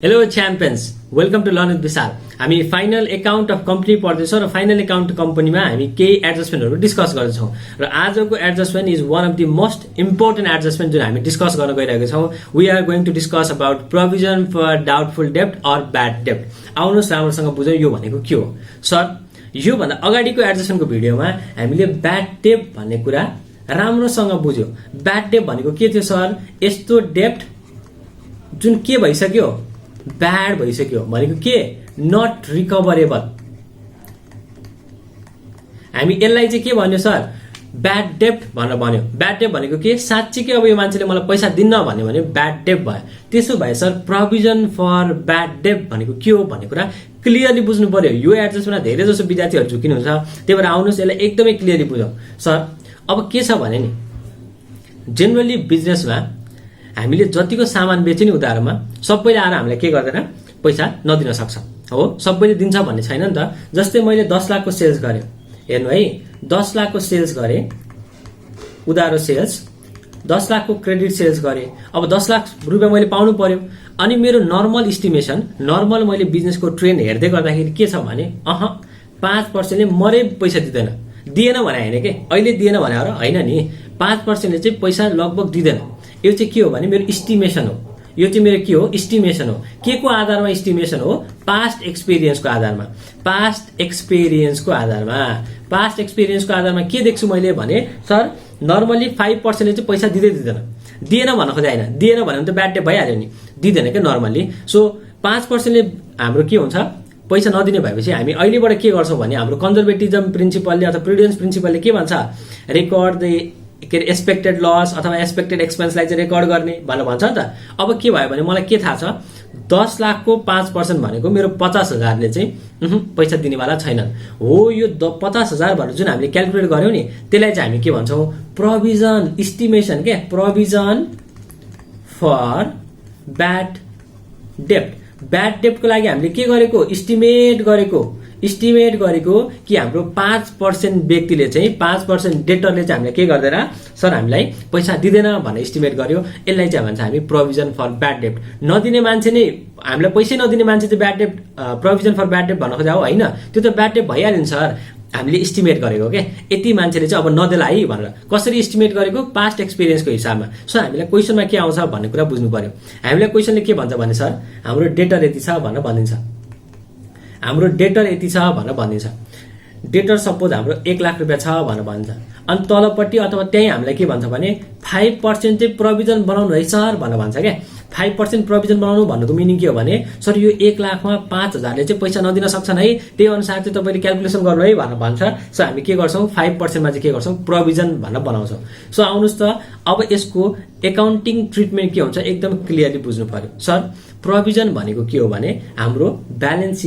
Hello champions, welcome to learn with Vishal. हामी final account of company पढ्दैछौँ र final account कम्पनीमा हामी केही एडजस्टमेन्टहरू डिस्कस गर्दैछौँ र आजको adjustment is one of the most important adjustment जुन हामी डिस्कस गर्न गइरहेको छौँ। We are going to discuss about provision for doubtful डेब्ट अर ब्याड डेब्ट। आउनुहोस् राम्रोसँग बुझौँ यो भनेको के हो। सर, योभन्दा अगाडिको एडजस्टमेन्टको भिडियोमा हामीले ब्याड डेब्ट भन्ने कुरा राम्रोसँग बुझ्यो। ब्याड डेब्ट भनेको के थियो सर? यस्तो डेब्ट जुन के भइसक्यो, ब्याड भइसक्यो भनेको के, नट रिकभरेबल। हामी यसलाई चाहिँ के भन्यो सर? ब्याड डेब्ट भनेर भन्यो। ब्याड डेब्ट भनेको के? साँच्चीकै अब यो मान्छेले मलाई पैसा दिन्न भन्यो भने ब्याड डेब्ट भयो। त्यसो भए सर प्रोभिजन फर ब्याड डेब्ट भनेको के हो भन्ने कुरा क्लियरली बुझ्नु पर्यो। यो एडजस्टमेन्टमा धेरै जसो विद्यार्थीहरू झुकिनुहुन्छ, त्यही भएर आउनुहोस् यसलाई एकदमै क्लियरली बुझौँ। सर अब के छ भने नि, जेनरली बिजनेसमा हामीले जतिको सामान बेच्यो नि उधारमा, सबैले आएर हामीलाई के गर्दैन, पैसा नदिन सक्छ हो, सबैले दिन्छ भन्ने छैन नि त। जस्तै मैले 10 लाखको सेल्स गरेँ, हेर्नु है, 10 लाखको सेल्स गरेँ, उधारो सेल्स, 10 लाखको क्रेडिट सेल्स गरेँ। अब 10 लाख रुपियाँ मैले पाउनु पर्यो। अनि मेरो नर्मल इस्टिमेसन, नर्मल मैले बिजनेसको ट्रेन्ड हेर्दै गर्दाखेरि के छ भने 5%ले मरै पैसा दिँदैन। दिएन भने होइन के, अहिले दिएन भने होइन नि, 5%ले चाहिँ पैसा लगभग दिँदैन। यो चाहिँ के हो भने मेरो इस्टिमेसन हो। यो चाहिँ मेरो के हो? इस्टिमेसन हो। के को आधारमा इस्टिमेसन हो? पास्ट एक्सपिरियन्सको आधारमा। पास्ट एक्सपिरियन्सको आधारमा, पास्ट एक्सपिरियन्सको आधारमा के देख्छु मैले भने सर नर्मली 5%ले चाहिँ पैसा दिँदै दिँदैन। दिएन भन्न खोजे होइन, दिएन भने त ब्याड डेब्ट भइहाल्यो नि, दिँदैन क्या नर्मली। सो 5%ले हाम्रो के हुन्छ, पैसा नदिने भएपछि हामी अहिलेबाट के गर्छौँ भने हाम्रो कन्जर्भेटिजम प्रिन्सिपलले अथवा प्रुडेन्स प्रिन्सिपलले के भन्छ, रेकर्ड द एक्सपेक्टेड लस अथवा एक्सपेक्टेड एक्सपेन्सलाई चाहिँ रेकर्ड गर्ने भनेर भन्छ नि त। अब के भयो भने मलाई के थाहा छ, 10 लाखको 5% भनेको मेरो 50,000ले चाहिँ पैसा दिनेवाला छैनन् हो। यो 50,000 भनेर जुन हामीले क्यालकुलेट गर्यौँ नि, त्यसलाई चाहिँ हामी के भन्छौँ, प्रोभिजन एस्टिमेसन के, प्रोभिजन फर ब्याड डेब्ट। ब्याड डेब्टको लागि हामीले के गरेको, इस्टिमेट गरेको कि हाम्रो 5% व्यक्तिले चाहिँ 5% डेटरले चाहिँ हामीलाई के गर्दैन सर, हामीलाई पैसा दिँदैन भनेर इस्टिमेट गर्यो। यसलाई चाहिँ भन्छ हामी प्रोभिजन फर ब्याड डेब्ट। नदिने मान्छे नै, हामीलाई पैसै नदिने मान्छे चाहिँ ब्याड डेब्ट, प्रोभिजन फर ब्याड डेब्ट भन्न खोजा हो होइन, त्यो त ब्याड डेब्ट भइहाल्यो नि सर। हामीले इस्टिमेट गरेको के, यति मान्छेले चाहिँ अब नदेला है भनेर। कसरी इस्टिमेट गरेको? पास्ट एक्सपिरियन्सको हिसाबमा। सो हामीलाई क्वेसनमा के आउँछ भन्ने कुरा बुझ्नु पर्यो। हामीलाई क्वेसनले के भन्छ भने सर हाम्रो डेटर यति छ भनेर भनिदिन्छ, हाम्रो डेटर यति छ भनेर भनिदिन्छ। डेटर सपोज हाम्रो 1 लाख रुपियाँ छ भनेर भन्छ। अनि तलपट्टि अथवा त्यहीँ हामीलाई के भन्छ भने 5% चाहिँ प्रोभिजन बनाउनु है सर भनेर भन्छ क्या। 5% प्रोभिजन बनाउनु भन्नुको मिनिङ के हो भने सर यो 1 लाखमा 5,000ले चाहिँ पैसा नदिन सक्छन् है, त्यही अनुसार चाहिँ तपाईँले क्यालकुलेसन गर्नु है भनेर भन्छ। सो हामी के गर्छौँ, 5%मा चाहिँ के गर्छौँ, प्रोभिजन भनेर बनाउँछौँ। सो आउनुहोस् त, अब यसको एकाउन्टिङ ट्रिटमेन्ट के हुन्छ एकदम क्लियरली बुझ्नु पर्यो। सर प्रोभिजन भनेको के हो भने हाम्रो ब्यालेन्स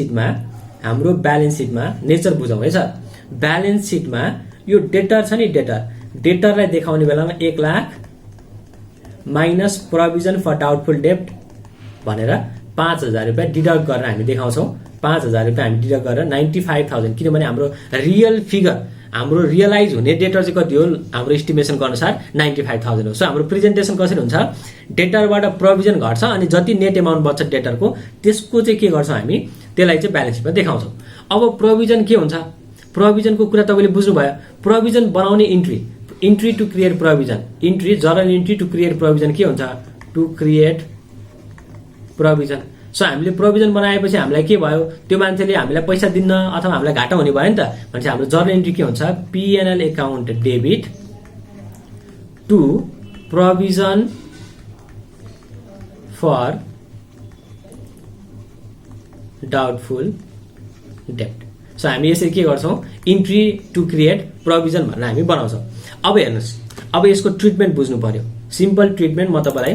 सिटमा नेचर बुझौँ है सर। ब्यालेन्स सिटमा यो डेटर छ नि, डेटरलाई देखाउने बेलामा 1 lakh minus provision for doubtful डेब्ट भनेर 5,000 रुपियाँ डिडक्ट गरेर हामी देखाउँछौँ। 5,000 रुपियाँ हामी डिडक्ट गरेर 95,000, किनभने हाम्रो रियल फिगर, हाम्रो रियलाइज हुने डेटर चाहिँ कति हो, हाम्रो इस्टिमेसनको अनुसार 95,000 हो। सो हाम्रो प्रेजेन्टेसन कसरी हुन्छ, डेटरबाट प्रोभिजन घट्छ अनि जति नेट एमाउन्ट बच्छ डेटरको, त्यसको चाहिँ के गर्छौँ हामी, त्यसलाई चाहिँ ब्यालेन्स सिटमा देखाउँछौँ। अब प्रोभिजन के हुन्छ, प्रोभिजनको कुरा तपाईँले बुझ्नुभयो। प्रोभिजन बनाउने entry to create provision, entry journal entry to create provision के हुन्छ, टु क्रिएट प्रोभिजन। सो हामीले प्रोभिजन बनाएपछि हामीलाई के भयो, त्यो मान्छेले हामीलाई पैसा दिन्न अथवा हामीलाई घाटा हुने भयो नि त भनेपछि हाम्रो जर्नल इन्ट्री के हुन्छ, PNL account debit to provision for doubtful डेब्ट। सो हामी यसरी के गर्छौँ, इन्ट्री टु क्रिएट प्रोभिजन भनेर हामी बनाउँछौँ। अब हेर्नुहोस्, अब यसको ट्रिटमेन्ट बुझ्नु पर्यो। सिम्पल ट्रिटमेन्ट म तपाईँलाई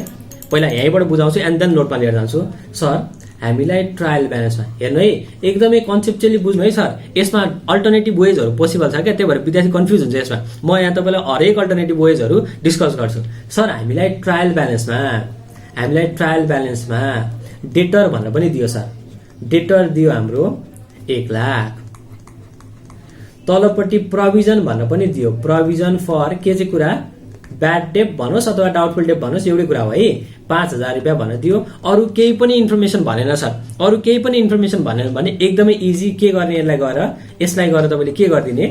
पहिला यहीँबाट बुझाउँछु एन्ड देन नोटमा लिएर जान्छु। सर हामीलाई ट्रायल ब्यालेन्समा हेर्नु है, एकदमै कन्सेप्चुअली बुझ्नु है सर। यसमा अल्टरनेटिभ वेजहरू पोसिबल छ क्या, त्यही भएर विद्यार्थी कन्फ्युज हुन्छ यसमा। म यहाँ तपाईँलाई हरेक अल्टरनेटिभ वेजहरू डिस्कस गर्छु। सर हामीलाई ट्रायल ब्यालेन्समा डेटर भनेर पनि दियो सर, डेटर दियो हाम्रो 1 लाख। तलपट्टि प्रोभिजन भनेर पनि दियो, प्रोभिजन फर के चाहिँ कुरा, ब्याड डेब्ट भनोस् अथवा डाउटफुल डेब्ट भनोस्, एउटै कुरा हो है। 5000 रुपियाँ भनेर दियो। अरू केही पनि इन्फर्मेसन भनेन सर, अरू केही पनि इन्फर्मेसन भनेन भने एकदमै इजी के गर्ने, यसलाई गएर तपाईँले के गरिदिने,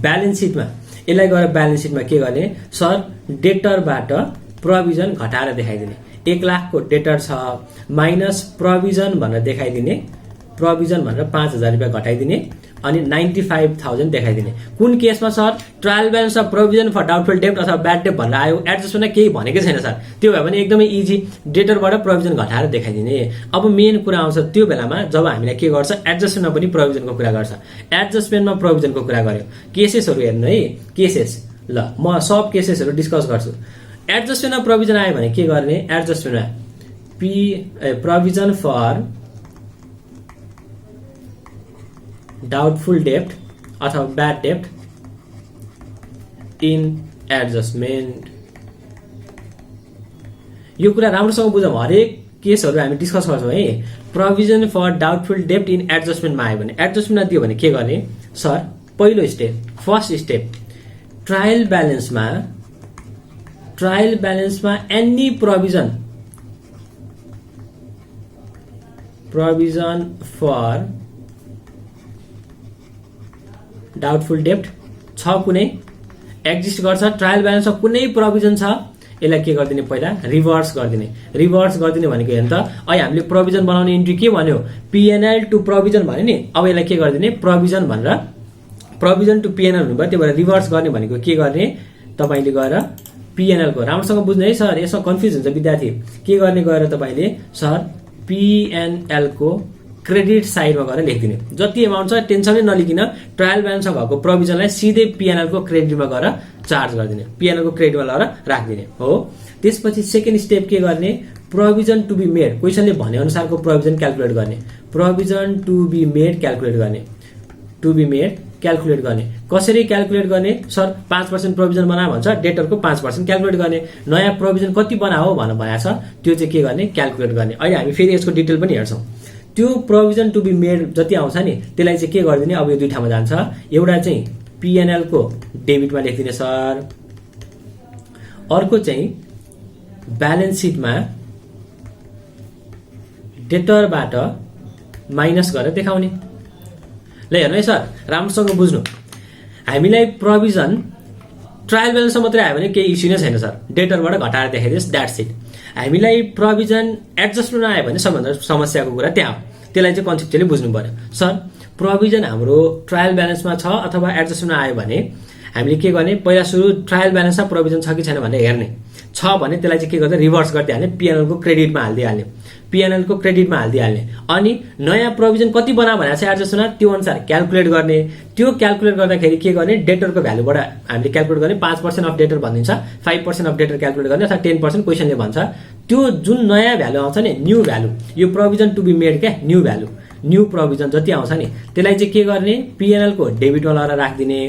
ब्यालेन्स सिटमा यसलाई गएर ब्यालेन्स सिटमा के गर्ने सर, डेटरबाट प्रोभिजन घटाएर देखाइदिने। 1 लाखको डेटर छ माइनस प्रोभिजन भनेर देखाइदिने, प्रोभिजन भनेर 5000 रुपियाँ घटाइदिने अनि 95,000 देखाइदिने। कुन केसमा sir, trial balance of provision for doubtful डेब्ट अथवा ब्याड डेब्ट भनेर आयो, एडजस्टमेन्टमा केही भनेकै छैन सर, त्यो भयो भने एकदमै इजी, डेटरबाट प्रोभिजन घटाएर देखाइदिने। अब मेन कुरा आउँछ त्यो बेलामा जब हामीलाई के गर्छ, एडजस्टमेन्टमा पनि प्रोभिजनको कुरा गर्छ। एडजस्टमेन्टमा प्रोभिजनको कुरा गर्यो, केसेसहरू हेर्नु है, केसेस, ल म सब केसेसहरू डिस्कस गर्छु। एडजस्टमेन्टमा प्रोभिजन आयो भने के गर्ने, एडजस्टमेन्टमा प्रोभिजन फर डाउटफुल डेब्ट अथवा ब्याड डेब्ट इन एडजस्टमेन्ट, यो कुरा राम्रोसँग बुझौँ, हरेक केसहरू हामी डिस्कस गर्छौँ है। प्रोभिजन फर डाउटफुल डेब्ट इन एडजस्टमेन्टमा आयो भने, एडजस्टमेन्टमा दियो भने के गर्ने सर, पहिलो स्टेप, फर्स्ट स्टेप, ट्रायल ब्यालेन्समा एनी प्रोभिजन फर डाउटफुल डेब्ट छ, कुनै एक्जिस्ट गर्छ, ट्रायल ब्यालेन्समा कुनै प्रोभिजन छ, यसलाई के गरिदिने, पहिला रिभर्स गरिदिने। रिभर्स गरिदिने भनेको हेर्नु त, अहिले हामीले प्रोभिजन बनाउने इन्ट्री के भन्यो, पिएनएल टु प्रोभिजन भन्यो नि, अब यसलाई के गरिदिने, प्रोभिजन भनेर प्रोभिजन टु पिएनएल हुनुभयो, त्यो भएर रिभर्स गर्ने भनेको के गर्ने, तपाईँले गएर पिएनएलको राम्रोसँग बुझ्ने है सर, यसमा कन्फ्युज हुन्छ विद्यार्थी, के गर्ने गएर तपाईँले सर पिएनएलको क्रेडिट साइडमा गएर लेखिदिने, जति एमाउन्ट छ टेन्सनै नलिकन ट्रायल ब्यालेन्समा भएको प्रोभिजनलाई सिधै पिएनएलको क्रेडिटमा गएर चार्ज गरिदिने, पिएनएलको क्रेडिटमा लगेर राखिदिने हो। त्यसपछि सेकेन्ड स्टेप के गर्ने, प्रोभिजन टु बी मेड, क्वेसनले भने अनुसारको प्रोभिजन क्यालकुलेट गर्ने, provision to be made calculate गर्ने, टु बी मेड क्यालकुलेट गर्ने। कसरी क्यालकुलेट गर्ने सर, 5% प्रोभिजन बना भन्छ, डेटरको 5% क्यालकुलेट गर्ने, नयाँ प्रोभिजन कति बनाओ भनेर भनेको छ, त्यो चाहिँ के गर्ने, क्यालकुलेट गर्ने। अहिले हामी फेरि यसको डिटेल पनि हेर्छौँ। त्यो प्रोभिजन टु बी मेड जति आउँछ नि, त्यसलाई चाहिँ के गरिदिने, अब यो दुई ठाउँमा जान्छ, एउटा चाहिँ पिएनएलको डेबिटमा लेखिदिने सर, अर्को चाहिँ ब्यालेन्स सिटमा डेटरबाट माइनस गरेर देखाउने। ल हेर्नु है सर, राम्रोसँग बुझ्नु, हामीलाई प्रोभिजन ट्रायल ब्यालेन्समा मात्रै आयो भने केही इस्यु नै छैन सर, डेटरबाट घटाएर देखाइदियोस्, द्याट्स इट। हामीलाई प्रोभिजन एडजस्टमेन्ट आयो भने सबभन्दा समस्याको कुरा त्यहाँ हो, त्यसलाई चाहिँ कन्सेप्चुअली बुझ्नु पर्यो। सर प्रोभिजन हाम्रो ट्रायल ब्यालेन्समा छ अथवा एडजस्टमेन्टमा आयो भने हामीले के गर्ने, पहिला सुरु ट्रायल ब्यालेन्समा प्रोभिजन छ कि छैन भनेर हेर्ने, छ भने त्यसलाई चाहिँ के गर्दा रिभर्स गरिदिइहाल्ने, पिएनएलको क्रेडिटमा हालिदिइहाल्ने, पिएनएलको क्रेडिटमा हालिदिइहाल्ने, अनि नयाँ प्रोभिजन कति बना भनेको छ एडजस्टमेन्टमा त्यो अनुसार क्यालकुलेट गर्ने। त्यो क्यालकुलेट गर्दाखेरि के गर्ने, डेटरको भ्यालुबाट हामीले क्यालकुलेट गर्ने, 5% अफ डेटर भनिदिन्छ, 5% अफ डेटर क्यालकुलेट गर्ने अथवा 10% क्वेसनले भन्छ, त्यो जुन नयाँ भ्यालु आउँछ नि, न्यू भ्यालु, यो प्रोभिजन टु बी मेड क्या, न्यू भ्यालु, न्यू प्रोभिजन जति आउँछ नि त्यसलाई चाहिँ के गर्ने, पिएनएलको डेबिटमा लगेर राखिदिने,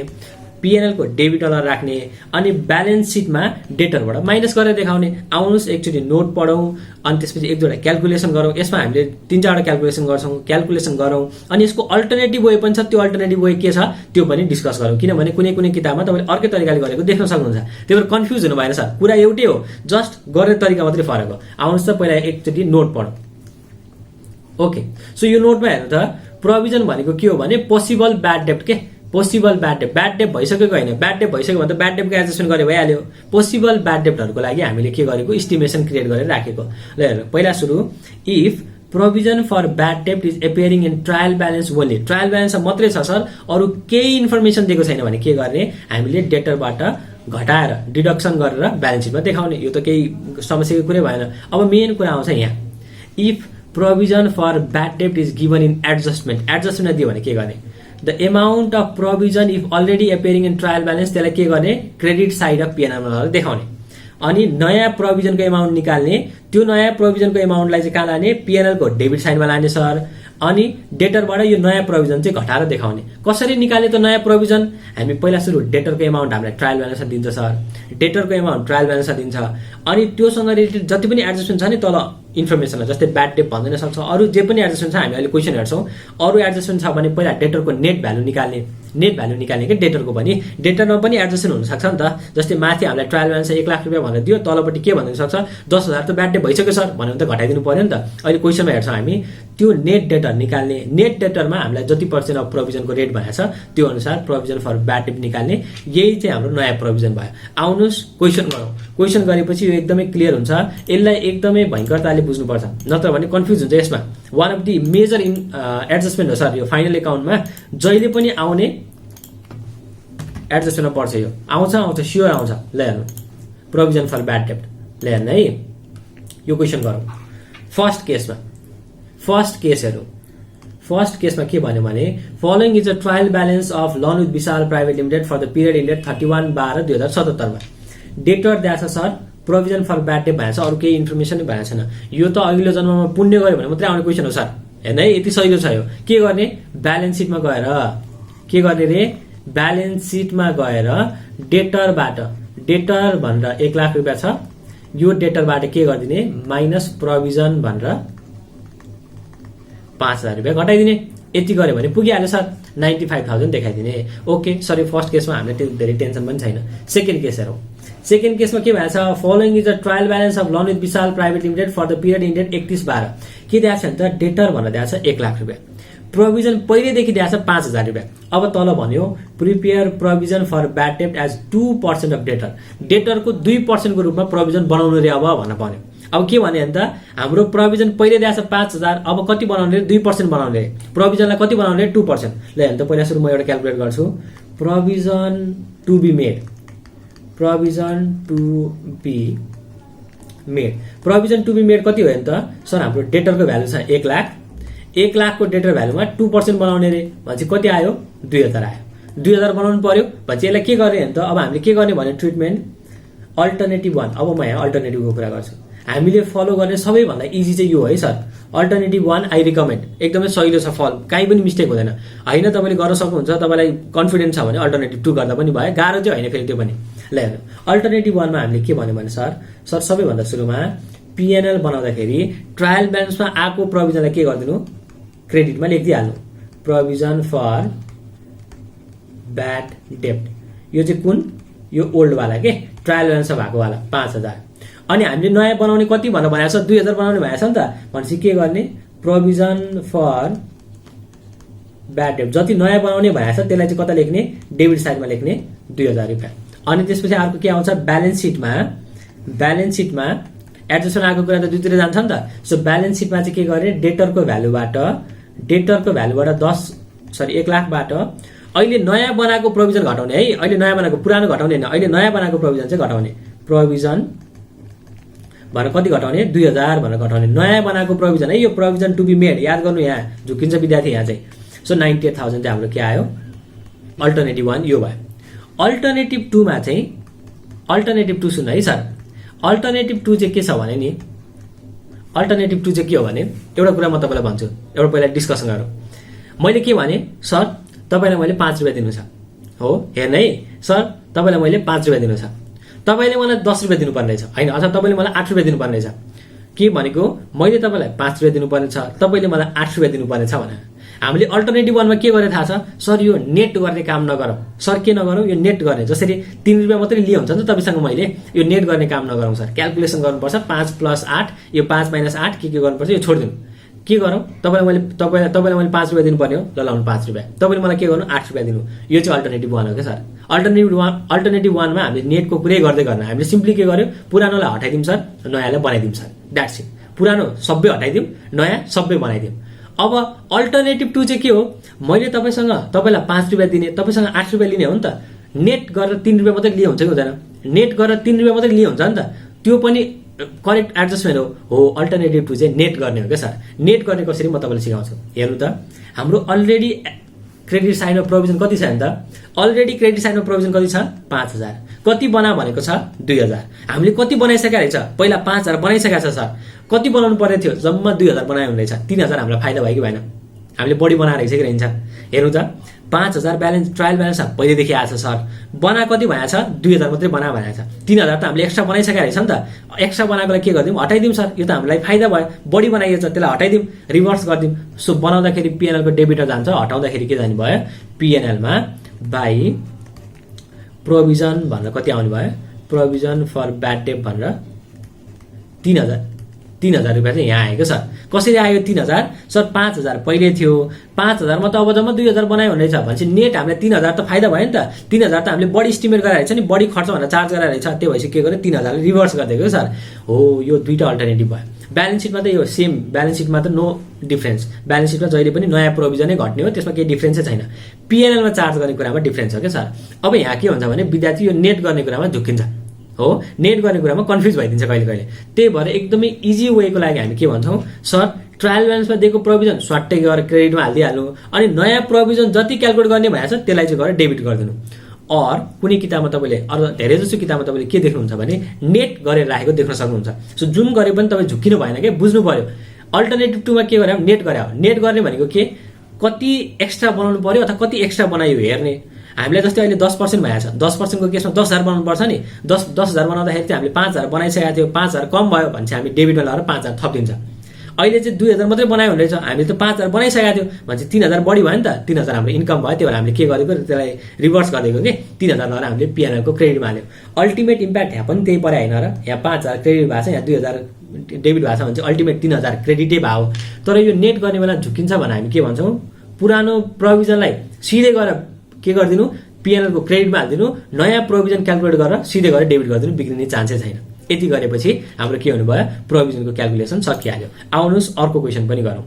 पिएनएलको डेबिटमा लगेर राख्ने, अनि ब्यालेन्स सिटमा डेटरबाट माइनस गरेर देखाउने। आउनुहोस् एकचोटि नोट पढौँ, अनि त्यसपछि एक दुईवटा क्यालकुलेसन गरौँ, यसमा हामीले 3-4वटा क्यालकुलेसन गरौँ, अनि यसको अल्टरनेटिभ वे पनि छ, त्यो अल्टरनेटिभ वे के छ त्यो पनि डिस्कस गरौँ, किनभने कुनै कुनै किताबमा तपाईँले अर्कै तरिकाले गरेको देख्न सक्नुहुन्छ, त्यही भएर कन्फ्युज हुनु भएन सर, कुरा एउटै हो, जस्ट गर्ने तरिका मात्रै फरक हो। आउनुहोस् त पहिला एकचोटि नोट पढौँ। ओके, सो यो नोटमा हेर्नु त, प्रोभिजन भनेको के हो भने पोसिबल ब्याड डेब्ट के, पोसिबल ब्याड डेब्ट भइसकेको होइन, ब्याड डेब्ट भइसक्यो भने त ब्याड डेब्टको एडजस्टमेन्ट गरे भइहाल्यो। पोसिबल ब्याड डेब्टहरूको लागि हामीले के गरेको, इस्टिमेसन क्रिएट गरेर राखेको। ल हेर्नु, पहिला सुरु, इफ प्रोभिजन फर ब्याड डेब्ट is appearing in trial balance only, trial ब्यालेन्समा मात्रै छ सर, अरू केही इन्फर्मेसन दिएको छैन भने के गर्ने, हामीले डेटरबाट घटाएर डिडक्सन गरेर ब्यालेन्स सिटमा देखाउने, यो त केही समस्याको कुरै भएन। अब मेन कुरा आउँछ यहाँ, इफ प्रोभिजन फर ब्याड डेब्ट इज गिभन इन एडजस्टमेन्ट दियो भने के गर्ने, the amount of provision if already appearing in trial balance, त्यसलाई के गर्ने, क्रेडिट साइड अफ पिएनएलमा देखाउने, अनि नयाँ प्रोभिजनको एमाउन्ट निकाल्ने, त्यो नयाँ प्रोभिजनको एमाउन्टलाई चाहिँ कहाँ लाने, पिएनएलको डेबिट साइडमा लाने सर, अनि डेटरबाट यो नयाँ प्रोभिजन चाहिँ घटाएर देखाउने। कसरी निकाल्ने त नयाँ प्रोभिजन? हामी पहिला सुरु डेटरको एमाउन्ट हामीलाई ट्रायल ब्यालेन्समा दिन्छ सर, डेटरको एमाउन्ट ट्रायल ब्यालेन्समा दिन्छ, अनि त्योसँग रिलेटेड जति पनि एडजस्टमेन्ट छ नि तल इन्फर्मेसनलाई, जस्तै ब्याड डेट भन्न सक्छ, अरू जे पनि एडजस्टमेन्ट छ हामी अहिले क्वेसन हेर्छौँ। अरू एडजस्टमेन्ट छ भने पहिला डेटरको नेट भ्यालु निकाल्ने, नेट भ्यालु निकाल्ने कि डेटरको पनि, डेटरमा पनि एडजस्टमेन्ट हुनसक्छ नि त। जस्तै माथि हामीलाई ट्रायल ब्यालेन्स 1 लाख रुपियाँ भनेर दियो, तलपट्टि के भनिदिन सक्छ 10,000 त ब्याड डेट भइसक्यो सर भन्यो भने त घटाइदिनु पर्यो नि त। अहिले क्वेसनमा हेर्छौँ हामी त्यो नेट डेटर निकाल्ने, नेट डेटरमा हामीलाई जति % अफ प्रोभिजनको रेट भनेको छ त्यो अनुसार प्रोभिजन फर ब्याड डेट निकाल्ने। यही चाहिँ हाम्रो नयाँ प्रोभिजन भयो। आउनुहोस् क्वेसन गरौँ। क्वेसन गरेपछि यो एकदमै क्लियर हुन्छ, यसलाई एकदमै भयङ्करताले बुझ्नुपर्छ, नत्र भने कन्फ्युज हुन्छ। यसमा one of the major adjustment हो सर यो फाइनल एकाउन्टमा, जहिले पनि आउने एडजस्टमेन्टमा पर्छ। यो आउँछ स्योर आउँछ। ल हेर्नु प्रोभिजन फर ब्याड डेट, ल हेर्नु है यो क्वेसन गरौँ। फर्स्ट केसमा के भन्यो भने following is a trial balance of loan with Vishal private limited for the period ended 31/12/2077 मा डेटर द्याछ sir provision for bad debt भनेको छ, अरू केही इन्फर्मेसन नै भनेको छैन। यो त अघिल्लो जन्ममा पुण्य गर्यो भने मात्रै आउने क्वेसन हो सर, हेर्नु है यति सजिलो छ यो। के गर्ने? ब्यालेन्स सिटमा गएर के गर्ने रे? ब्यालेन्स सिटमा गएर डेटरबाट, डेटर भनेर 1 लाख रुपियाँ छ, यो डेटरबाट के गरिदिने माइनस प्रोभिजन भनेर 5,000 रुपियाँ घटाइदिने। यति गर्यो भने पुगिहाल्यो सर, 95,000 देखाइदिने। ओके सर, यो फर्स्ट केसमा हामीलाई त्यो धेरै टेन्सन पनि छैन। सेकेन्ड केस हेरौँ। सेकेन्ड केसमा के भएको छ? Following is a trial balance of loan with Vishal private limited for the period ended 31/12। के दिएको छ भने त डेटर भनेर दिएको छ 1 लाख रुपियाँ, प्रोभिजन पहिलेदेखि दिएको छ 5,000 रुपियाँ। अब तल भन्यो prepare provision for bad debt as 2% of debtor, डेटरको 2% को रूपमा प्रोभिजन बनाउनु रे अब भन्न पर्यो। अब के भने त हाम्रो प्रोभिजन पहिले दिएको छ 5,000, अब कति बनाउने? 2% बनाउने। प्रोभिजनलाई कति बनाउने? 2%। ल हेर्नु त पहिला सुरु म एउटा क्याल्कुलेट गर्छु। Provision to be made, provision to be made कति हो त सर? हाम्रो डेटरको भ्यालु छ 1 लाख, 1 लाखको डेटर भ्यालुमा 2% बनाउने रे भनेपछि कति आयो? 2,000 आयो। 2,000 बनाउनु पर्यो भनेपछि यसलाई के गर्ने त? अब हामीले के गर्ने भने ट्रिटमेन्ट अल्टरनेटिभ 1। अब म यहाँ अल्टरनेटिभको कुरा गर्छु। हामीले फलो गर्ने सबैभन्दा इजी चाहिँ यो है सर, अल्टरनेटिभ 1 आई रिकमेन्ड। एकदमै सजिलो छ, फल काहीँ पनि मिस्टेक हुँदैन। होइन तपाईँले गर्न सक्नुहुन्छ, तपाईँलाई कन्फिडेन्स छ भने अल्टरनेटिभ 2 गर्दा पनि भयो, गाह्रो चाहिँ होइन फेरि त्यो पनि। ल हेर्नु अल्टरनेटिभ 1 मा हामीले के भन्यो भने सर सबैभन्दा सुरुमा पिएनएल बनाउँदाखेरि ट्रायल ब्यालेन्समा आएको प्रोभिजनलाई के गरिदिनु? क्रेडिटमा लेखिदिइहाल्नु, प्रोभिजन फर ब्याड डेट। यो चाहिँ कुन? यो ओल्डवाला के ट्रायल ब्यालेन्समा भएको वाला 5,000। अनि हामीले नयाँ बनाउने कति भनेर भनेको छ? 2,000 बनाउने भनेको छ नि त। भनेपछि के गर्ने? प्रोभिजन फर ब्याड डेट जति नयाँ बनाउने भनेको छ त्यसलाई चाहिँ कता लेख्ने? डेबिट साइडमा लेख्ने 2,000 रुपियाँ। अनि त्यसपछि अर्को के आउँछ? ब्यालेन्स सिटमा एडजस्टमेन्ट आएको कुरा त दुईतिर जान्छ नि त। सो ब्यालेन्स सिटमा चाहिँ के गर्ने? डेटरको भ्यालुबाट 1 लाखबाट अहिले नयाँ बनाएको प्रोभिजन घटाउने है। अहिले नयाँ बनाएको, पुरानो घटाउने होइन, अहिले नयाँ बनाएको प्रोभिजन चाहिँ घटाउने। प्रोभिजन भनेर कति घटाउने? 2,000 भनेर घटाउने। नयाँ बनाएको प्रोभिजन है, यो प्रोभिजन टु बी मेड याद गर्नु, यहाँ झुकिन्छ विद्यार्थी यहाँ चाहिँ। सो 98,000 चाहिँ हाम्रो के आयो? अल्टरनेटिभ 1 यो भयो। अल्टरनेटिभ 2 मा चाहिँ अल्टरनेटिभ 2 सुन्नु है सर, अल्टरनेटिभ 2 चाहिँ के छ भने नि, अल्टरनेटिभ 2 चाहिँ के हो भने एउटा कुरा म तपाईँलाई भन्छु, एउटा पहिला डिस्कसन गरौँ। मैले के भने सर तपाईँलाई मैले 5 रुपियाँ दिनु छ हो, हेर्नु है सर तपाईँलाई मैले 5 रुपियाँ दिनु छ, तपाईँले मलाई 10 रुपियाँ दिनुपर्ने रहेछ होइन, अथवा तपाईँले मलाई 8 रुपियाँ दिनुपर्ने रहेछ। के भनेको मैले तपाईँलाई 5 रुपियाँ दिनुपर्ने छ, तपाईँले मलाई 8 रुपियाँ दिनुपर्ने छ भने हामीले अल्टरनेटिभ 1 मा के गर्ने थाहा छ? सर यो नेट गर्ने काम नगरौँ। सर के नगरौँ? यो नेट गर्ने। जसरी 3 रुपियाँ मात्रै लिए हुन्छ नि त तपाईँसँग, मैले यो नेट गर्ने काम नगरौँ सर। क्यालकुलेसन गर्नुपर्छ, 5 + 8 यो 5 - 8 के गर्नुपर्छ यो छोडिदिनु। के गरौँ? तपाईँलाई मैले 5 रुपियाँ दिनुपर्ने हो, ल लाउनु 5 रुपियाँ। तपाईँले मलाई के गर्नु? 8 रुपियाँ दिनु। यो चाहिँ अल्टरनेटिभ 1 हो क्या सर। अल्टरनेटिभ 1 मा हामीले नेटको कुरै गर्दै गर्न, हामीले सिम्पली के गर्यो? पुरानोलाई हटाइदिउँ सर, नयाँलाई बनाइदिउँ सर, द्याट्स इट। पुरानो सबै हटाइदिउँ, नयाँ सबै बनाइदिउँ। अब अल्टरनेटिभ 2 चाहिँ के हो? मैले तपाईँलाई 5 रुपियाँ दिने, तपाईँसँग 8 रुपियाँ लिने हो नि त। नेट गरेर 3 रुपियाँ मात्रै लिए हुन्छ कि हुँदैन? नेट गरेर 3 रुपियाँ मात्रै लिए हुन्छ नि त। त्यो पनि करेक्ट एडजस्टमेन्ट हो। अल्टरनेटिभ 2 चाहिँ नेट गर्ने हो क्या सर। नेट गर्ने कसरी म तपाईँलाई सिकाउँछु। हेर्नु त, हाम्रो अलरेडी क्रेडिट साइडमा प्रोभिजन कति छ भने त? अलरेडी क्रेडिट साइडमा प्रोभिजन कति छ? 5,000। कति बना भनेको छ? 2,000। हामीले कति बनाइसकेका रहेछ? पहिला 5,000 बनाइसकेका छ सर। कति बनाउनु पर्ने थियो? जम्मा 2,000 बनायो हुँदैछ। 3,000 हामीलाई फाइदा भयो कि भएन? हामीले बढी बनाएर राखिसकेको रहन्छ। हेर्नु त 5000 ब्यालेन्स ट्रायल ब्यालेन्स पहिलेदेखि आएको छ सर, बना कति भनेको छ 2000 मात्रै बना भनेको छ, 3000 त हामीले एक्स्ट्रा बनाइसकेको रहेछ नि त। एक्स्ट्रा बनाएकोलाई के गरिदिउँ, हटाइदिउँ सर, यो त हामीलाई फाइदा भयो, बढी बनाइएको छ त्यसलाई हटाइदिउँ, रिभर्स गरिदिउँ। सो बनाउँदाखेरि पिएनएल को डेबिटर जान्छ, हटाउँदाखेरि के जाने भयो पिएनएल मा बाई प्रोभिजन भनेर कति आउने भयो, प्रोभिजन फर ब्याड डेट भनेर 3000 रुपियाँ चाहिँ यहाँ आएको सर। कसरी आयो 3000 सर, 5000 पहिले थियो, 5000 मा त अब जम्मा 2000 बनायो भनेछ भनेपछि नेट हामीलाई 3000 त फाइदा भयो नि त। 3000 त हामीले बढी इस्टिमेट गरेर रहेछ नि, बढी खर्च भनेर चार्ज गरेर रहेछ, त्यो भएपछि के गर्यो 3000 रिभर्स गरिदिएको सर। हो यो दुईटा अल्टरनेटिभ भयो। ब्यालेन्स सिटमा त यो सेम, ब्यालेन्स सिटमा त नो डिफरेन्स, ब्यालेन्स सिटमा जहिले पनि नयाँ प्रोभिजनै घट्ने हो, त्यसमा केही डिफरेन्सै छैन। पिएनएलमा चार्ज गर्ने कुरामा डिफरेन्स छ क्या सर। अब यहाँ के हुन्छ भने विद्यार्थी यो नेट गर्ने कुरामा झुक्किन्छ, हो नेट गर्ने कुरामा कन्फ्युज भइदिन्छ कहिले कहिले। त्यही भएर एकदमै इजी वेको लागि हामी के भन्छौँ सर, ट्रायल ब्यालेन्समा दिएको प्रोभिजन स्वाट्टै गरेर क्रेडिटमा हालिदिइहाल्नु, अनि नयाँ प्रोभिजन जति क्यालकुलेट गर्ने भएको छ त्यसलाई चाहिँ गरेर डेबिट गरिदिनु। और कुनै किताबमा तपाईँले अरू धेरै जस्तो किताबमा तपाईँले के देख्नुहुन्छ भने नेट गरेर राखेको देख्न सक्नुहुन्छ। सो जुन गरे पनि तपाईँ झुक्किनु भएन क्या, बुझ्नु पर्यो। अल्टरनेटिभ 2 मा के गरे नेट गरे हो, नेट गर्ने भनेको के कति एक्स्ट्रा बनाउनु पर्यो अथवा कति एक्स्ट्रा बनायो हेर्ने। हामीलाई जस्तै अहिले 10% भएको छ, 10% को केसमा 10000 बनाउनु पर्छ नि, 10000 बनाउँदाखेरि चाहिँ हामीले 5000 बनाइसकेको थियो, 5000 कम भयो भने चाहिँ हामी डेबिटमा लगाएर 5000 थपिदिन्छ। अहिले चाहिँ 2000 मात्रै बनायो भनेर छ, हामीले त 5000 बनाइसकेको थियो भने चाहिँ 3000 बढी भयो नि त, 3000 हाम्रो इन्कम भयो, त्यही भएर हामीले के गरेको त्यसलाई रिभर्स गरिदिएको कि 3000 लगाएर हामीले पिएनएल को क्रेडिटमा हाल्यो। अल्टिमेट इम्प्याक्ट यहाँ पनि त्यही परे होइन र, यहाँ 5000 क्रेडिट भएको छ, यहाँ 2000 डेबिट भएको छ भने चाहिँ अल्टिमेट 3000 क्रेडिटै भयो। तर यो नेट गर्ने बेला झुकिन्छ भने हामी के भन्छौँ, पुरानो प्रोभिजनलाई सिधै गएर के गरिदिनु पिएनएल को क्रेडिटमा हालिदिनु, नयाँ प्रोभिजन क्यालकुलेट गरेर सिधै गरेर डेबिट गरिदिनु, बिग्रिने चान्सै छैन। यति गरेपछि हाम्रो के हुनु भयो प्रोभिजनको क्यालकुलेसन सकिहाल्यो। आउनुहोस् अर्को क्वेसन पनि गरौँ,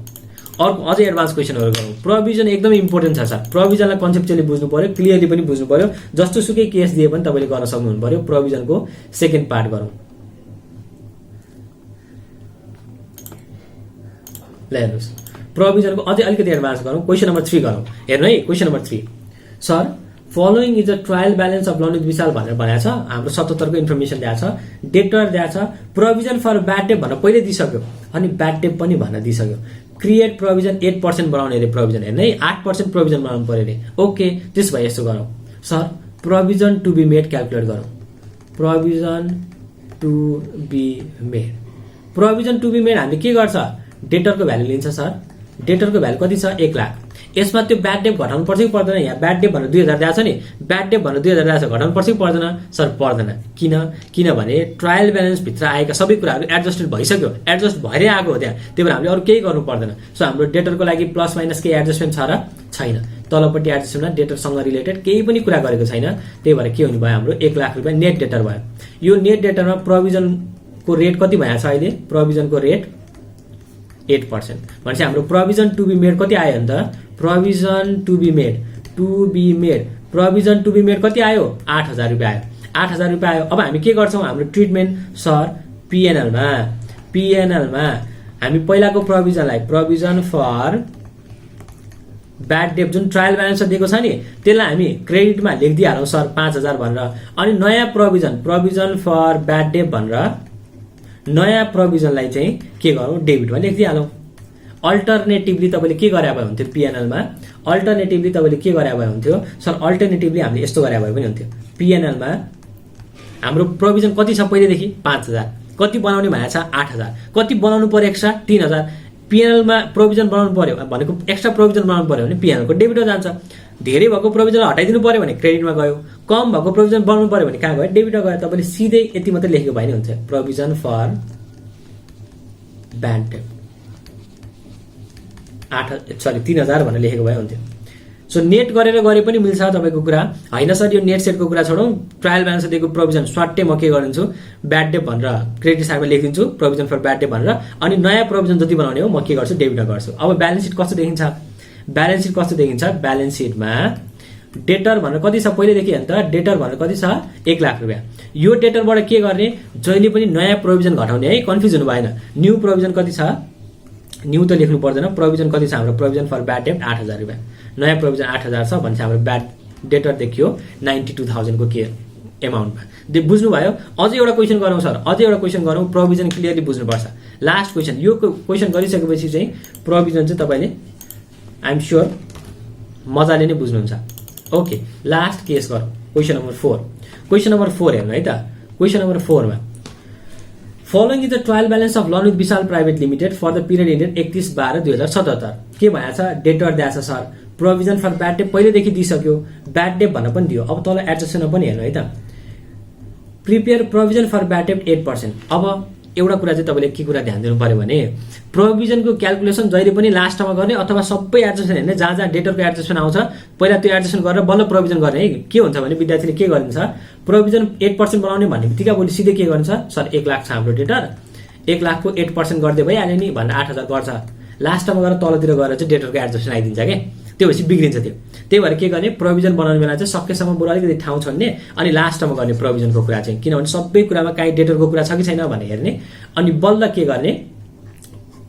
अर्को अझै एडभान्स क्वेसनहरू गरौँ। प्रोभिजन एकदमै इम्पोर्टेन्ट छ सर, प्रोभिजनलाई कन्सेप्चुअली बुझ्नु पर्यो, क्लियरली पनि बुझ्नु पर्यो, जस्तो सुकै केस दिए पनि तपाईँले गर्न सक्नुहुनु पर्यो। प्रोभिजनको सेकेन्ड पार्ट गरौँ। ल हेर्नुहोस्, प्रोभिजनको अझै अलिकति एडभान्स गरौँ, क्वेसन नम्बर 3 गरौँ। हेर्नु है question number 3, sir following is the trial balance of Lalit Vishal भनेर भनेको छ, हाम्रो 77 को इन्फर्मेसन दिएको छ, डेटर दिएको छ, प्रोभिजन फर ब्याड डेट भनेर पहिले दिइसक्यो, अनि ब्याड डेट पनि भनेर दिइसक्यो। क्रिएट प्रोभिजन 8% बनाउने अरे प्रोभिजन, हेर्नु है 8% प्रोभिजन बनाउनु पर्यो अरे। ओके, त्यसो भए यस्तो गरौँ sir, provision to be made calculate गरौँ। Provision to be made, provision to be made हामीले के गर्छ, डेटरको भ्यालु लिन्छ सर, डेटरको भ्यालु कति छ 1 लाख। यसमा त्यो ब्याड डेट घटाउनु पर्छ कि पर्दैन, यहाँ ब्याड डेट भनेर 2000 दिएको छ नि, ब्याड डेट भनेर 2000 दिएको छ, घटाउनु पर्छ कि पर्दैन सर, पर्दैन। किनभने ट्रायल ब्यालेन्स भित्र आएका सबै कुराहरू एडजस्टेड भइसक्यो, एडजस्ट भएरै आएको हो त्यहाँ, त्यही भएर हामीले अरू केही गर्नु पर्दैन। सो हाम्रो डेटरको लागि प्लस माइनस केही एडजस्टमेन्ट छ र छैन, तलपट्टि एडजस्टमेन्टमा डेटरसँग रिलेटेड केही पनि कुरा गरेको छैन, त्यही भएर के हुनु भयो हाम्रो 1 लाख रुपियाँ नेट डेटर भयो। यो नेट डेटरमा प्रोभिजनको रेट कति भएको छ अहिले, प्रोभिजनको रेट 8%। भनेपछि हाम्रो प्रोभिजन टु बी मेड कति आयो अन्त, provision to be made provision to be made कति आयो 8000 रुपियाँ आयो, 8000 रुपियाँ आयो। अब हामी के गर्छौँ, हाम्रो ट्रिटमेन्ट सर पिएनएलमा हामी पहिलाको प्रोभिजनलाई प्रोभिजन फर ब्याड डेट जुन ट्रायल ब्यालेन्स दिएको छ नि त्यसलाई हामी क्रेडिटमा लेखिदिइहालौँ सर 5000 भनेर, अनि नयाँ प्रोभिजन फर ब्याड डेट भनेर नयाँ प्रोभिजनलाई चाहिँ के गरौँ डेबिटमा लेखिदिइहालौँ। अल्टरनेटिभली तपाईँले के गरे भए हुन्थ्यो पिएनएलमा, अल्टरनेटिभली तपाईँले के गरे भए हुन्थ्यो सर, अल्टरनेटिभली हामीले यस्तो गरे भए पनि हुन्थ्यो। पिएनएलमा हाम्रो प्रोभिजन कति छ पहिलेदेखि 5000, कति बनाउने भएको छ 8000, कति बनाउनु पर्यो एक्स्ट्रा 3000। पिएनएलमा प्रोभिजन बनाउनु पर्यो भनेको एक्स्ट्रा प्रोभिजन बनाउनु पर्यो भने पिएनएलको डेबिटमा जान्छ, धेरै भएको प्रोभिजनलाई हटाइदिनु पर्यो भने क्रेडिटमा गयो, कम भएको प्रोभिजन बनाउनु पर्यो भने कहाँ गयो डेबिटमा गयो। तपाईँले सिधै यति मात्रै लेखेको भए नि हुन्थ्यो, प्रोभिजन फर ब्याड डेट 3000 भनेर लेखेको भए हुन्थ्यो। सो नेट गरेर गरे पनि मिल्छ तपाईँको कुरा होइन सर, यो नेट सेटको कुरा छोडौँ, ट्रायल ब्यालेन्स दिएको प्रोभिजन स्वाट्टै म के गरिदिन्छु ब्याड डेट भनेर क्रेडिट साइडमा लेखिदिन्छु प्रोभिजन फर ब्याड डेट भनेर, अनि नयाँ प्रोभिजन जति बनाउने हो म के गर्छु डेबिटमा गर्छु। अब ब्यालेन्स सिट कस्तो देखिन्छ, ब्यालेन्स सिटमा डेटर भनेर कति छ पहिलेदेखि अन्त, डेटर भनेर कति छ 1 लाख रुपियाँ। यो डेटरबाट के गर्ने, जहिले पनि नयाँ प्रोभिजन घटाउने है, कन्फ्युज हुनु भएन। न्यू प्रोभिजन कति छ, न्यू त लेख्नु पर्दैन, प्रोभिजन कति छ हाम्रो, प्रोभिजन फर ब्याड डेट 8000 रुपियाँ, नयाँ प्रोभिजन 8000 छ भने हाम्रो ब्याड डेटर देखियो 92,000 को के एमाउन्टमा। बुझ्नुभयो। अझै एउटा क्वेसन गरौँ सर, अझै एउटा क्वेसन गरौँ, प्रोभिजन क्लियरली बुझ्नुपर्छ। लास्ट क्वेसन, यो क्वेसन गरिसकेपछि चाहिँ प्रोभिजन चाहिँ तपाईँले आई एम स्योर मजाले नै बुझ्नुहुन्छ। ओके, लास्ट केस गरौँ। क्वेसन नम्बर 4 हेर्नु है त। क्वेसन नम्बर 4 मा following is the trial balance of loan with Vishal private limited for the period ended 31/12/2077। के भएछ? डेटर दिएछ sir, provision for bad debt पहिलेदेखि दिइसक्यो, ब्याड डेट भन्न पनि दियो। अब तल एडजस्टमेन्टमा पनि हेर्नु है त। Prepare provision for bad debt 8%। अब एउटा कुरा चाहिँ तपाईँले के कुरा ध्यान दिनु पर्यो भने प्रोभिजनको क्यालकुलेसन जहिले पनि लास्टमा गर्ने अथवा सबै एडजस्टमेन्ट हेर्ने, जहाँ जहाँ डेटरको एडजस्टमेन्ट आउँछ पहिला त्यो एडजस्टमेन्ट गरेर बल्ल प्रोभिजन गर्ने है। के हुन्छ भने विद्यार्थीले के गरिन्छ, प्रोभिजन 8% बनाउने भन्ने बित्तिकै भोलि सिधै के गर्छ, सर 1 लाख छ हाम्रो डेटर, 1 लाखको 8% गर्दै भइहाल्यो नि भनेर 8,000 गर्छ। लास्टमा गएर तलतिर गएर चाहिँ डेटरको एडजस्टमेन्ट आइदिन्छ क्या, त्यो भएपछि बिग्रिन्छ त्यो। त्यही भएर के गर्ने, प्रोभिजन बनाउने बेला चाहिँ सकेसम्म बरु अलिकति ठाउँ छोड्ने अनि लास्टमा गर्ने प्रोभिजनको कुरा चाहिँ, किनभने सबै कुरामा काहीँ डेटरको कुरा छ कि छैन भनेर हेर्ने अनि बल्ल के गर्ने,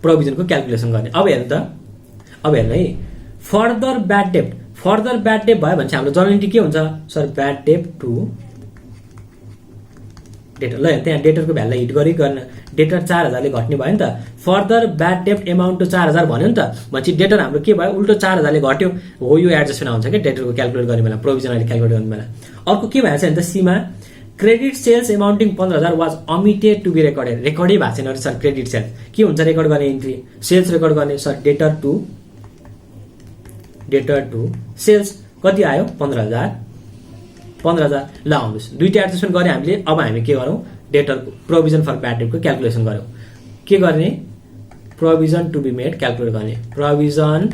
प्रोभिजनको क्यालकुलेसन गर्ने। अब हेर्नु त, अब हेर्नु है, फर्दर ब्याड डेट भयो भने चाहिँ हाम्रो जर्नल इन्ट्री के हुन्छ, sir bad debt to debtor. ल त्यहाँ डेटरको भ्यालुलाई हिट गर्न, डेटर 4,000ले घट्ने भयो नि त। Further bad debt amount to 4,000 भन्यो नि त, भनेपछि डेटर हाम्रो के भयो, उल्टो 4,000ले घट्यो। हो, यो एडजस्टमेन्ट आउँछ क्या डेटरको क्यालकुलेट गर्ने बेला, प्रोभिजन अहिले क्यालकुलेट गर्ने बेला। अर्को के भएको छ भने त Seema credit sales amounting 15,000 was omitted to be recorded. रेकर्डै भएको छैन अरे सर क्रेडिट सेल्स। के हुन्छ रेकर्ड गर्ने इन्ट्री, सेल्स रेकर्ड गर्ने सर डेटर टु सेल्स कति आयो 15,000। ल आउनुहोस्, दुईटा एडजस्टमेन्ट गरे हामीले। अब हामी के गरौँ, डेटरको प्रोभिजन फर ब्याड डेटको क्यालकुलेसन गरौँ। के गर्ने, provision to be made calculate गर्ने। प्रोभिजन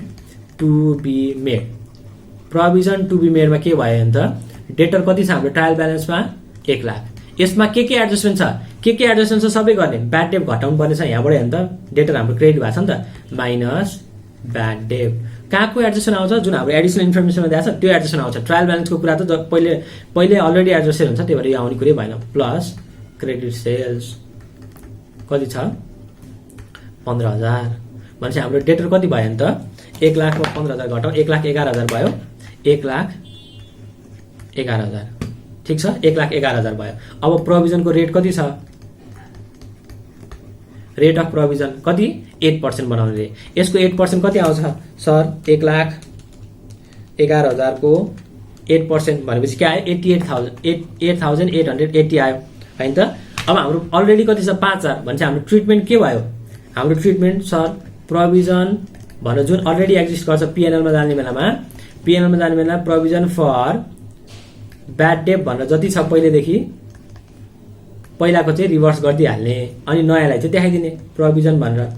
टु बी मेडमा के भयो भने त डेटर कति छ हाम्रो ट्रायल ब्यालेन्समा 1 लाख। यसमा के एडजस्टमेन्ट छ, के एडजस्टमेन्ट छ सबै गर्ने। ब्याड डेट घटाउनु पर्ने छ यहाँबाट हेर्नु त, डेटर हाम्रो क्रेडिट भएको छ नि त, माइनस ब्याड डेट। कहाँको एडजस्टमेन्ट आउँछ, जुन हाम्रो एडिसनल इन्फर्मेसनमा दिएको छ त्यो एडजस्टमेन्ट आउँछ। ट्रायल ब्यालेन्सको कुरा त पहिले अलरेडी एडजस्टेड हुन्छ, त्यही भएर यो आउने कुरै भएन। प्लस क्रेडिट सेल्स कति छ 15,000 भनेपछि हाम्रो डेटर कति भयो नि त, 1 लाखमा 15,000 घटाउ 1,11,000 भयो, 1,11,000 ठिक छ, 1,11,000 भयो। अब प्रोभिजनको रेट कति छ, रेट अफ प्रोभिजन कति 8% बनाउने। यसको 8% कति आउँछ सर, 1,11,000 को 8% भनेपछि के आयो 88,880 आयो होइन त। अब हाम्रो अलरेडी कति छ 5,000 भने चाहिँ हाम्रो ट्रिटमेन्ट के भयो, हाम्रो ट्रिटमेन्ट सर प्रोभिजन भनेर जुन अलरेडी एक्जिस्ट गर्छ पिएनएलमा जाने बेलामा प्रोभिजन फर ब्याड डेट भनेर जति छ पहिलाको चाहिँ रिभर्स गरिदिइहाल्ने अनि नयाँलाई चाहिँ देखाइदिने प्रोभिजन भनेर।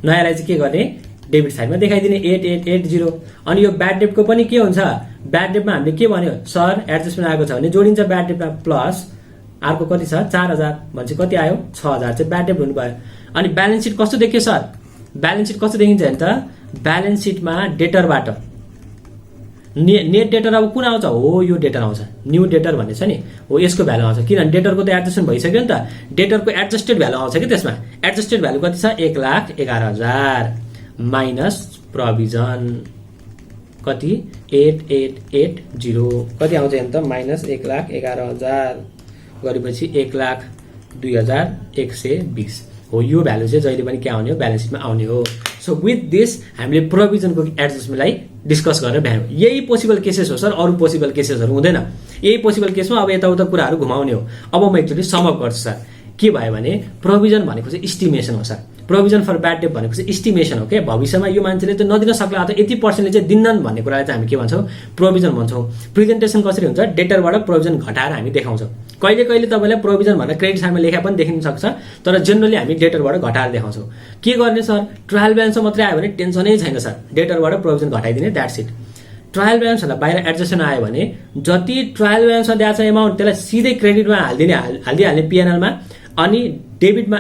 नयाँलाई चाहिँ के गर्ने, डेबिट साइडमा देखाइदिने 8880। अनि यो ब्याड डेटको पनि के हुन्छ, ब्याड डेटमा हामीले के भन्यो सर एडजस्टमेन्ट आएको छ भने जोडिन्छ ब्याड डेटमा, प्लस अर्को कति छ 4,000 भनेपछि कति आयो 6,000 चाहिँ ब्याड डेट हुनुभयो। अनि ब्यालेन्स सिट कस्तो देखियो सर, ब्यालेन्स सिट कस्तो देखिन्छ भने त, ब्यालेन्स सिटमा डेटरबाट नेट डेटर अब कुन आउँछ, हो यो डेटर आउँछ, न्यू डेटर भन्ने छ नि, हो यसको भ्यालु आउँछ। किनभने डेटरको त एडजस्टमेन्ट भइसक्यो नि त, डेटरको एडजस्टेड भ्यालु आउँछ कि त्यसमा। एडजस्टेड भ्यालु कति छ 1,11,000 माइनस प्रोभिजन कति 8880 कति आउँछ नि त, माइनस 1,11,000 गरेपछि 1,02,120 हो। यो भ्यालु चाहिँ जहिले पनि के आउने हो, ब्यालेन्स सिटमा आउने हो। सो विथ दिस हामीले प्रोभिजनको एडजस्टमेन्टलाई डिस्कस गरेर भ्यायौँ। यही पोसिबल केसेस हो सर, अरू पोसिबल केसेसहरू हुँदैन। यही पोसिबल केसमा अब यताउता कुराहरू घुमाउने हो। अब म एकचोटि समअप गर्छु सर, के भयो भने प्रोभिजन भनेको चाहिँ इस्टिमेसन हो sir. Provision for bad debt भनेको चाहिँ इस्टिमेसन हो क्या। भविष्यमा यो मान्छेले चाहिँ नदिन सक्ला अथवा यति पर्सेन्टले चाहिँ दिन्नन् भन्ने कुरालाई चाहिँ हामी के भन्छौँ, प्रोभिजन भन्छौँ। प्रेजेन्टेसन कसरी हुन्छ, डेटरबाट प्रोभिजन घटाएर हामी देखाउँछौँ। कहिले कहिले तपाईँलाई प्रोभिजन भनेर क्रेडिट साइडमा लेखा पनि देखिन सक्छ, तर जेनरली हामी डेटरबाट घटाएर देखाउँछौँ। के गर्ने सर, ट्रायल ब्यालेन्समा मात्रै आयो भने टेन्सनै छैन सर, डेटरबाट प्रोभिजन घटाइदिने, द्याट्स इट। ट्रायल ब्यालेन्सहरूलाई बाहिर एडजस्टमेन्ट आयो भने जति ट्रायल ब्यालेन्समा दिएको छ एमाउन्ट त्यसलाई सिधै क्रेडिटमा हालिदिइहाल्ने पिएनएलमा, अनि डेबिटमा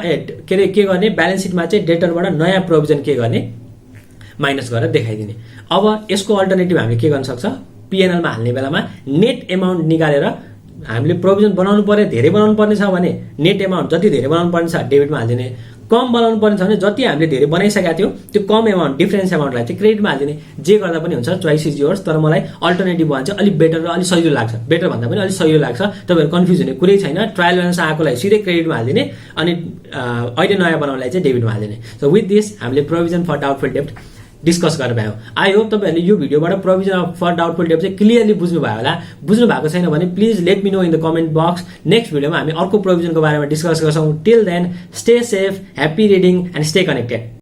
के गर्ने ब्यालेन्स सिटमा चाहिँ डेटरबाट नयाँ प्रोभिजन के गर्ने माइनस गरेर देखाइदिने। अब यसको अल्टरनेटिभ हामीले के गर्न सक्छ, पिएनएलमा हाल्ने बेलामा नेट एमाउन्ट निकालेर हामीले प्रोभिजन बनाउनु पर्यो, धेरै बनाउनु पर्ने छ भने नेट एमाउन्ट जति धेरै बनाउनु पर्ने छ डेबिटमा हालिदिने, कम बनाउनु पर्ने छ भने जति हामीले धेरै बनाइसकेका थियौँ त्यो कम एमाउन्ट डिफरेन्स एमाउन्टलाई चाहिँ क्रेडिटमा हालिदिने, जे गर्दा पनि हुन्छ, चोइस इज योर्स। तर मलाई अल्टरनेटिभ वान चाहिँ अलिक बेटर र अलिक सजिलो लाग्छ, बेटर भन्दा पनि अलिक सजिलो लाग्छ। तपाईँहरू कन्फ्युज हुने कुरै छैन, ट्रायल ब्यालेन्स आएकोलाई सिधै क्रेडिटमा हालिदिने अनि अहिले नयाँ बनाउनलाई चाहिँ डेबिटमा हालिदिने। सो विथ दिस हामीले प्रोभिजन फर डाउटफुल डेब्ट डिस्कस गरेर पायौँ। आई होप तपाईँहरूले यो भिडियोबाट प्रोभिजन फर डाउटफुल डेब्ट चाहिँ क्लियरली बुझ्नुभयो होला। बुझ्नु भएको छैन भने please let me know in the comment box. Next भिडियोमा हामी अर्को प्रोभिजनको बारेमा डिस्कस गर्छौँ। Till then stay safe, happy reading and stay connected.